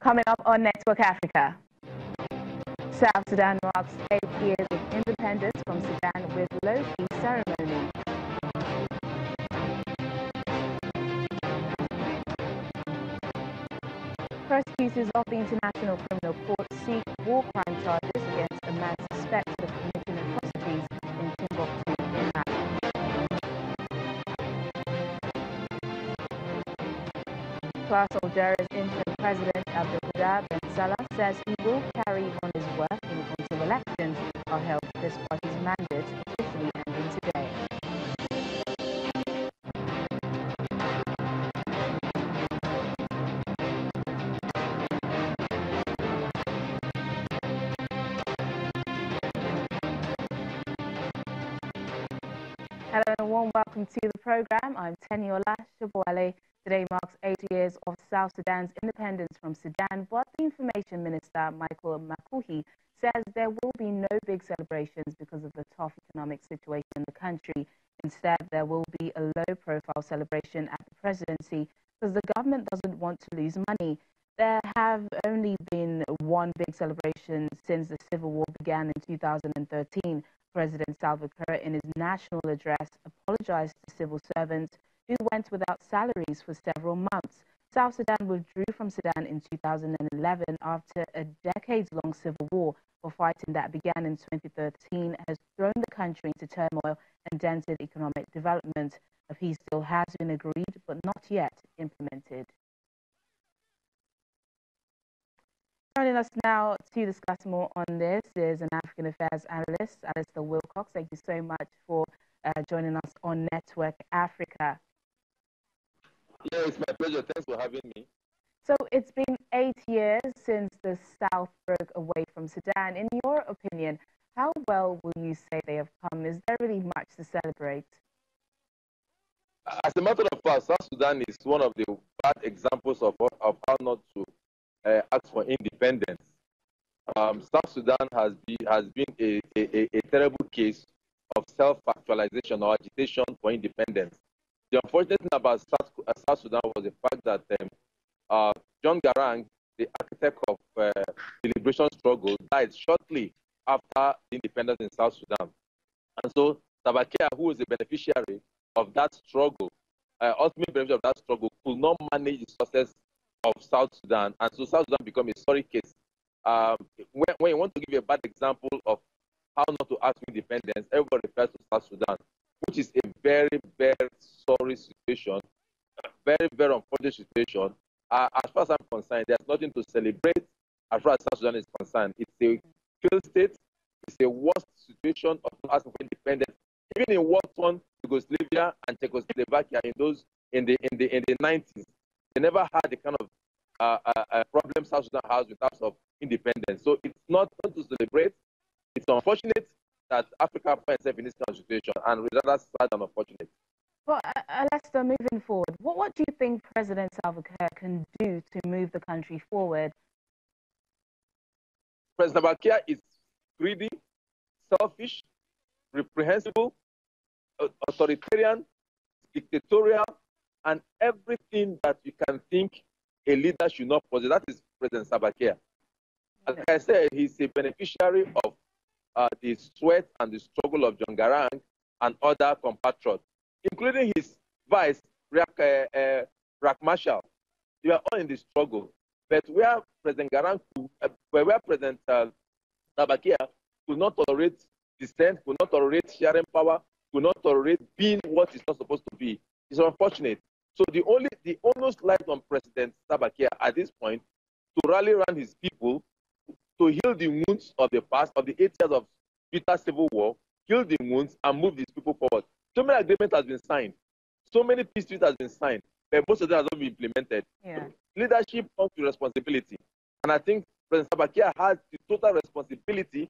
Coming up on Network Africa, South Sudan marks 8 years of independence from Sudan with low-key ceremony. Prosecutors of the International Criminal Court seek war crime charges against a man suspected of committing atrocities in Timbuktu in Mali. Class Algeria's interim president Abdelkader Ben Salah says he will carry on his work until elections are held. This party's mandate officially ending today. Hello and a warm welcome to the program. I'm Teniola Shabuale. Today marks 8 years of South Sudan's independence from Sudan, but the Information Minister, Michael Makuhi, says there will be no big celebrations because of the tough economic situation in the country. Instead, there will be a low-profile celebration at the presidency because the government doesn't want to lose money. There have only been one big celebration since the civil war began in 2013. President Salva Kiir, in his national address, apologized to civil servants who went without salaries for several months. South Sudan withdrew from Sudan in 2011 after a decades-long civil war. The fighting that began in 2013 has thrown the country into turmoil and dented economic development. A peace deal has been agreed but not yet implemented. Joining us now to discuss more on this is an African Affairs analyst, Alistair Wilcox. Thank you so much for joining us on Network Africa. Yeah, it's my pleasure. Thanks for having me. So it's been 8 years since the South broke away from Sudan. In your opinion, how well will you say they have come? Is there really much to celebrate? As a matter of fact, South Sudan is one of the bad examples of how not to ask for independence. South Sudan has been a terrible case of self-actualization or agitation for independence. The unfortunate thing about South Sudan was the fact that John Garang, the architect of the liberation struggle, died shortly after the independence in South Sudan. And so Salva Kiir, who was the beneficiary of that struggle, ultimate beneficiary of that struggle, could not manage the success of South Sudan. And so South Sudan became a sorry case. When you want to give a bad example of how not to ask for independence, everybody refers to South Sudan, which is a very, very sorry situation, very, very unfortunate situation. As far as I'm concerned, there's nothing to celebrate as far as South Sudan is concerned. It's a failed state. It's a worst situation of asking for independence. Even in war-torn Yugoslavia and Czechoslovakia in the 90s, they never had the kind of problem South Sudan has in terms of independence. So it's not to celebrate. It's unfortunate that Africa finds itself in this kind of situation, and rather sad and unfortunate. Well, Alistair, moving forward, what do you think President Salva Kiir can do to move the country forward? President Salva Kiir is greedy, selfish, reprehensible, authoritarian, dictatorial, and everything that you can think a leader should not possess. That is President Salva Kiir. Like I said, he's a beneficiary of the sweat and the struggle of John Garang and other compatriots, including his vice, Rack Marshall. They were all in the struggle. But where President Garang, where President Salva Kiir could not tolerate dissent, could not tolerate sharing power, could not tolerate being what is not supposed to be, it's unfortunate. So the onus lies on President Salva Kiir at this point to rally around his people, to heal the wounds of the past, of the 8 years of bitter civil war, heal the wounds and move these people forward. So many agreements has been signed. So many peace treaties has been signed, but most of them has not been implemented. Yeah. Leadership comes with responsibility. And I think President Salva Kiir has the total responsibility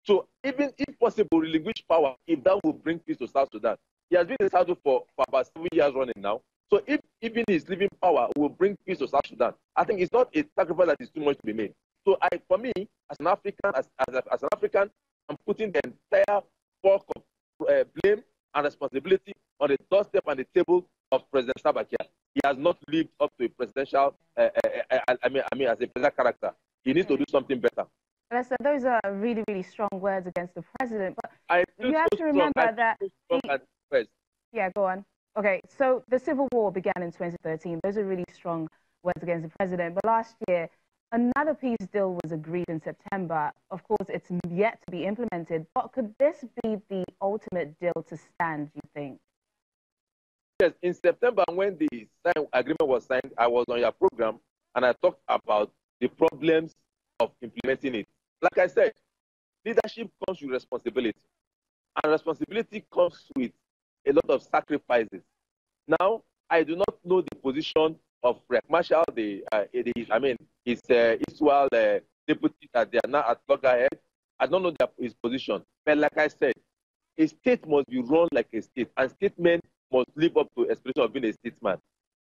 to, even if possible, relinquish power if that will bring peace to South Sudan. He has been in South Sudan for about 7 years running now. So if even his leaving power will bring peace to South Sudan, I think it's not a sacrifice that is too much to be made. So for me, as an African, I'm putting the entire bulk of blame and responsibility on the doorstep and the table of President Salva Kiir. He has not lived up to a presidential, as a better character. He needs to do something better. Lester, those are really, really strong words against the president. But I feel you have so to remember that. Yeah, go on. Okay, so the civil war began in 2013. Those are really strong words against the president. But last year, another peace deal was agreed in September. Of course, it's yet to be implemented. But could this be the ultimate deal to stand, do you think? Yes, in September, when the agreement was signed, I was on your program and I talked about the problems of implementing it. Like I said, leadership comes with responsibility, and responsibility comes with a lot of sacrifices. Now, I do not know the position of Rep Marshall, his Israel deputy that they are now at loggerhead. I don't know his position. But like I said, a state must be run like a state, and statemen must live up to the expression of being a statesman.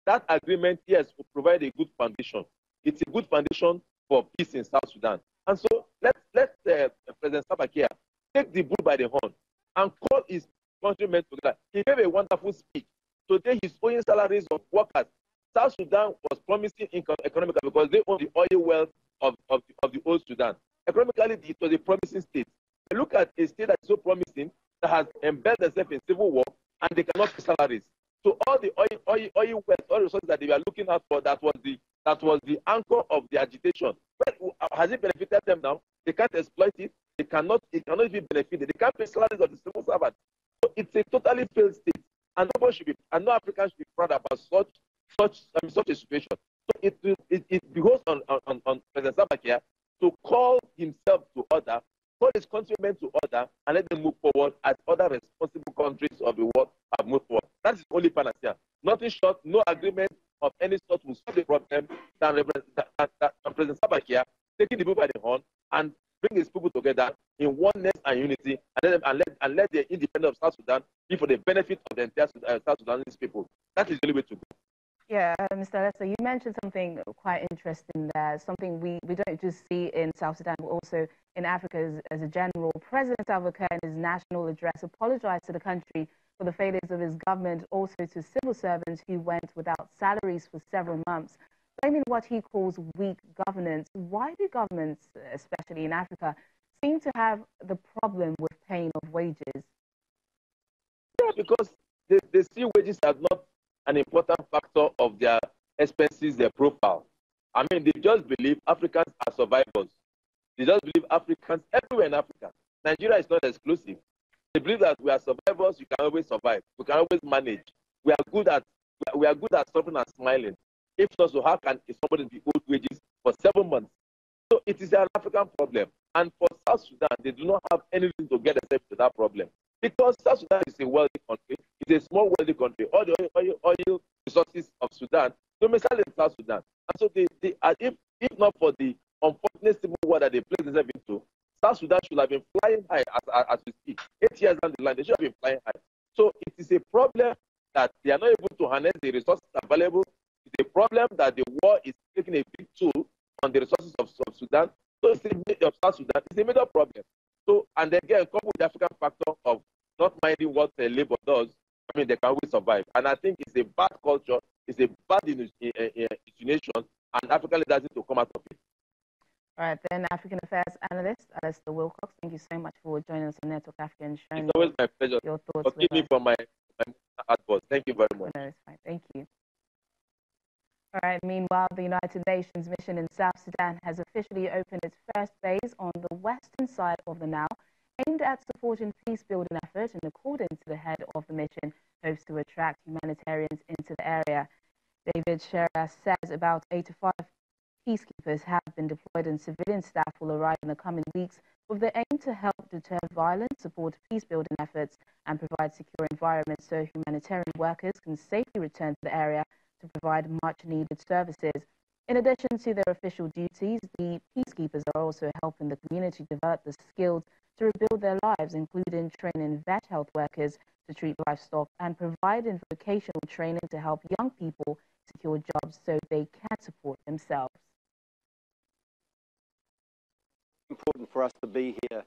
That agreement, yes, will provide a good foundation. It's a good foundation for peace in South Sudan. And so let President Salva Kiir take the bull by the horn and call his countrymen together. He gave a wonderful speech. Today, he's owing salaries of workers. South Sudan was promising economically because they own the oil wealth of the old Sudan. Economically, it was a promising state. Look at a state that is so promising that has embedded itself in civil war and they cannot pay salaries. So all the oil wealth, all the resources that they were looking out for, that was the anchor of the agitation. Well, has it benefited them now? They can't exploit it. It cannot even benefit it. They can't pay salaries of the civil servants. So it's a totally failed state. And no African should be proud about such a situation. So it behoves on President Salva Kiir to call himself to order, call his countrymen to order, and let them move forward as other responsible countries of the world have moved forward. That is the only panacea. Nothing short, no agreement of any sort will solve the problem than President Salva Kiir taking the bull by the horn and bring his people together in oneness and unity, and let the independence of South Sudan be for the benefit of the entire South Sudanese people. That is the only way to go. Yeah, Mr. Lester, you mentioned something quite interesting there, something we don't just see in South Sudan, but also in Africa as a general. President Salva Kiir, in his national address, apologized to the country for the failures of his government, also to civil servants who went without salaries for several months, blaming what he calls weak governance. Why do governments, especially in Africa, seem to have the problem with paying of wages? Yeah, because they see wages as not an important factor of their expenses, their profile. I mean, they just believe Africans are survivors. They just believe Africans everywhere in Africa. Nigeria is not exclusive. They believe that we are survivors. We can always survive. We can always manage. We are good at suffering and smiling. If not, so how can somebody be owed wages for 7 months? So it is an African problem. And for South Sudan, they do not have anything to get themselves to that problem. Because South Sudan is a wealthy country. It's a small wealthy country. All the oil resources of Sudan domicile in South Sudan. And so if not for the unfortunate civil war that they placed themselves into, South Sudan should have been flying high as we speak. 8 years down the line, they should have been flying high. So it is a problem that they are not able to harness the resources available. It's a problem that the war is taking a big toll on the resources of Sudan. So it's a of South Sudan. It's a major problem. So, and again, coupled with the African factor of not minding what labor does, I mean, they can always survive. And I think it's a bad culture, it's a bad insinuation, and African leaders need to come out of it. All right, then, African Affairs Analyst, Alistair Wilcox, thank you so much for joining us on Network Africa and sharing it's always my pleasure. Your thoughts. Forgive me for my advice. Thank you very much. No, it's fine. Thank you. All right, meanwhile, the United Nations mission in South Sudan has officially opened its first base on the western side of the Nile, aimed at supporting peace-building efforts. And according to the head of the mission, hopes to attract humanitarians into the area. David Shearer says about 85 peacekeepers have been deployed and civilian staff will arrive in the coming weeks with the aim to help deter violence, support peace-building efforts, and provide secure environments so humanitarian workers can safely return to the area to provide much-needed services. In addition to their official duties, the peacekeepers are also helping the community develop the skills to rebuild their lives, including training vet health workers to treat livestock and providing vocational training to help young people secure jobs so they can support themselves. Important for us to be here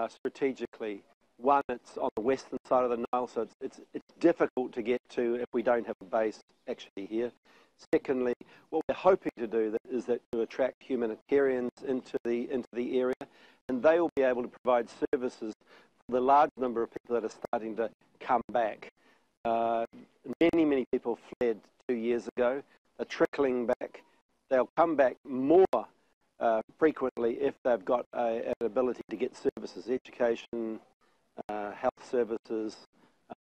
strategically. One, it's on the western side of the Nile, so it's difficult to get to if we don't have a base actually here. Secondly, what we're hoping to do is to attract humanitarians into the area, and they will be able to provide services for the large number of people that are starting to come back. Many people fled 2 years ago. They're trickling back. They'll come back more frequently if they've got an ability to get services, education, health services,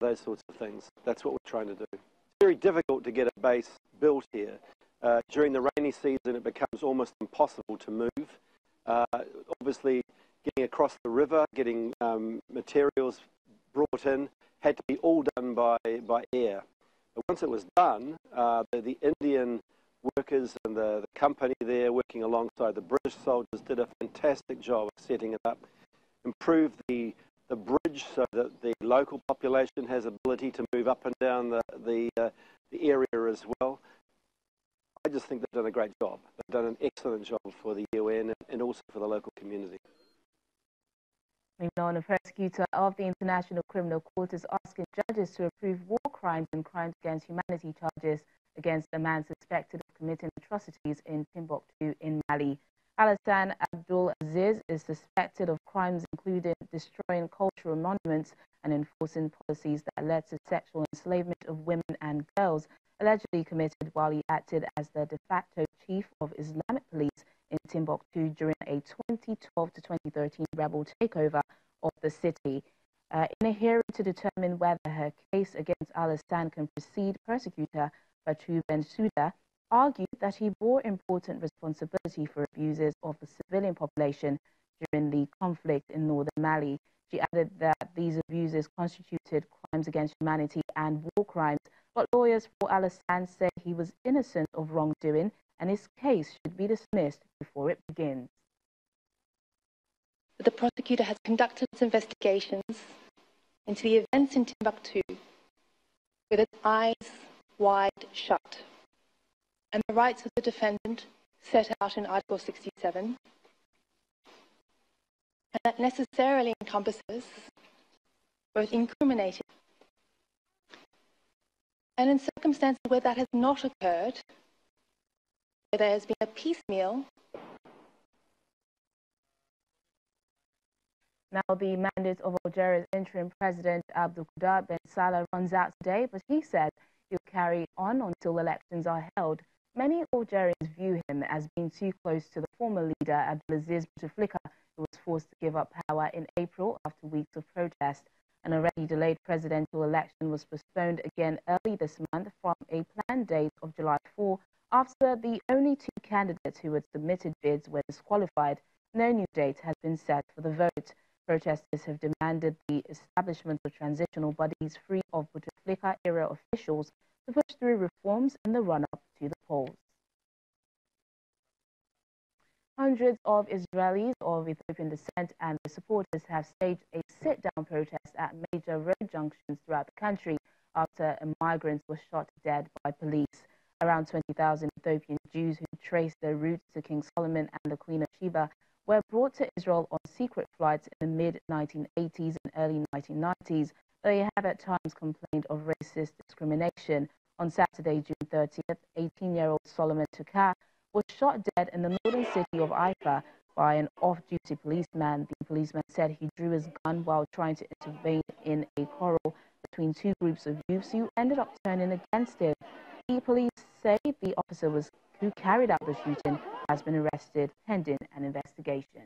those sorts of things. That's what we're trying to do. It's very difficult to get a base built here. During the rainy season, it becomes almost impossible to move. Obviously, getting across the river, getting materials brought in, had to be all done by air. But once it was done, the Indian workers and the company there working alongside the British soldiers did a fantastic job of setting it up, improved the bridge so that the local population has ability to move up and down the area as well. I just think they've done a great job. They've done an excellent job for the UN and also for the local community. Moving on, a prosecutor of the International Criminal Court is asking judges to approve war crimes and crimes against humanity charges against a man suspected of committing atrocities in Timbuktu in Mali. Alassane Abdulaziz is suspected of crimes including destroying cultural monuments and enforcing policies that led to sexual enslavement of women and girls, allegedly committed while he acted as the de facto chief of Islamic police in Timbuktu during a 2012 to 2013 rebel takeover of the city. In a hearing to determine whether her case against Alassane can proceed, prosecutor Fatou Bensouda argued that he bore important responsibility for abuses of the civilian population during the conflict in northern Mali. She added that these abuses constituted crimes against humanity and war crimes, but lawyers for Alassane say he was innocent of wrongdoing and his case should be dismissed before it begins. The prosecutor has conducted its investigations into the events in Timbuktu with its eyes wide shut, and the rights of the defendant set out in Article 67, and that necessarily encompasses both incriminating and, in circumstances where that has not occurred, where there has been a piecemeal. Now, the mandate of Algeria's interim president, Abdelkader Ben Salah, runs out today, but he said he'll carry on until elections are held. Many Algerians view him as being too close to the former leader, Abdelaziz Bouteflika, who was forced to give up power in April after weeks of protest. An already delayed presidential election was postponed again early this month from a planned date of July 4 after the only two candidates who had submitted bids were disqualified. No new date has been set for the vote. Protesters have demanded the establishment of transitional bodies free of Bouteflika-era officials to push through reforms in the run-up to the polls. Hundreds of Israelis of Ethiopian descent and their supporters have staged a sit-down protest at major road junctions throughout the country after migrants were shot dead by police. Around 20,000 Ethiopian Jews who traced their roots to King Solomon and the Queen of Sheba were brought to Israel on secret flights in the mid-1980s and early 1990s. They have at times complained of racist discrimination. On Saturday, June 30th, 18-year-old Solomon Tukar was shot dead in the northern city of Haifa by an off-duty policeman. The policeman said he drew his gun while trying to intervene in a quarrel between two groups of youths who ended up turning against him. The police say the officer who carried out the shooting has been arrested pending an investigation.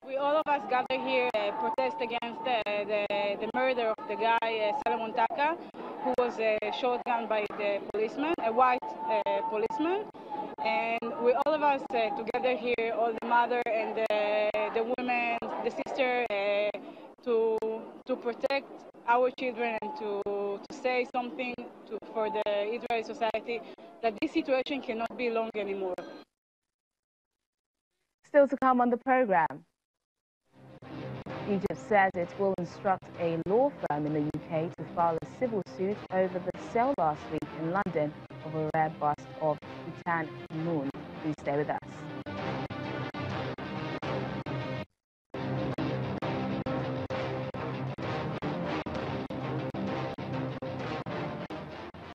We all of us gather here protest against the murder of the guy Solomon Taka, who was shotgunned by the policeman, a white policeman. And we all of us together here, all the mother and the women, the sister, to protect our children and to say something for the Israeli society that this situation cannot be long anymore. Still to come on the program. Egypt says it will instruct a law firm in the UK to file a civil suit over the sale last week in London of a rare bust of Tutankhamun. Please stay with us.